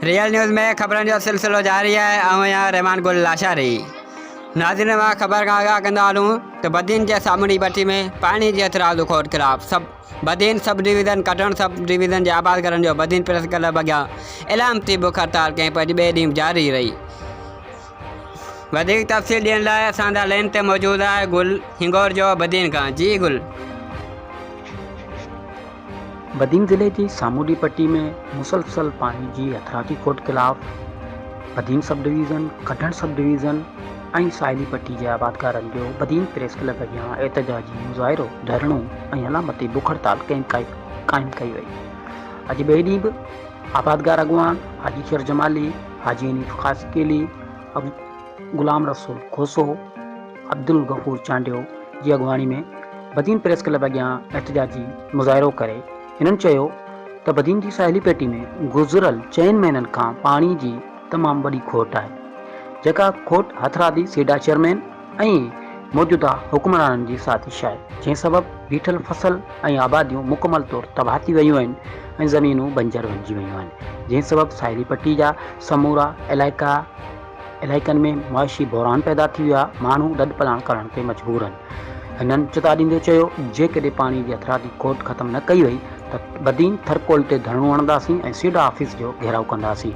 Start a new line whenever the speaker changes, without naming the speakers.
Real news में ख़बरनि जो सिलसिलो जारी है। यहाँ रहमान गुल लाशारी नाज़रीन मां ख़बर का आगाह कंदा हलूं तो बदीन के सामूंडी पट्टी में पानी के एतराज़ खोट खिलाफ़ बदीन सब डिवीज़न कटण सब डिवीज़न के आबाद करण जो बदीन प्रेस क्लब अॻियां इलामती बुख हड़ताल कंहिं पर ॿिए ॾींहुं जारी रही। वधीक तफ़सील ॾियण लाइ असांजा लाइन ते मौजूद है गुल हिंगोर जो बदीन का। जी गुल।
बदीन ज़िले की सामूंडी पट्टी में मुसलसल पानी की अथराती खोट खिलाफ़ बदीन सब डिवीज़न कटण सब डिवीज़न ऐं साहिली पट्टी के आबादकारनि जो बदीन प्रेस क्लब अॻियां एहतजाजी मुज़ाहिरो धरणो ऐं अलामती बुख हड़ताल क़ाइम कई वई। अॼु ॿिए ॾींहुं बि आबादगार अॻवान हाजी शेर जमाली, हाजी हनीफ ख़ासकेली, गुलाम रसूल खोसो, अब्दुल गफूर चांडियो की अॻवानी में बदीन प्रेस क्लब अॻियां एहतजाजी मुज़ाहिरो करे हिननि चयो त बदीन की साहिली पेटी में गुज़िरियल 4 महीननि खां पानी की तमाम वॾी खोट है, जेका खोट हथरादी सीडा चेयरमैन ऐं मौजूदा हुक्मराननि की साजिश है, जंहिं सबब बीठल फसल ऐं आबादियूं मुकमल तौर तबाह थी वयूं आहिनि ऐं ज़मीनूं बंजर बणिजी वयूं आहिनि, जंहिं सबब साहिली पट्टी जा समूरा इलाइक़नि में मुआशी बहरान पैदा थी वियो आहे। माण्हू ॾॾ पलाण करण ते मजबूर आहिनि। हिननि चिता ॾींदे चयो जेकॾहिं पानी की अथराती खोट ख़त्म न कई वई त बदीन थरकोल ते धरणो हणंदासीं ऐं सीडा ऑफिस जो घेराव कंदासीं।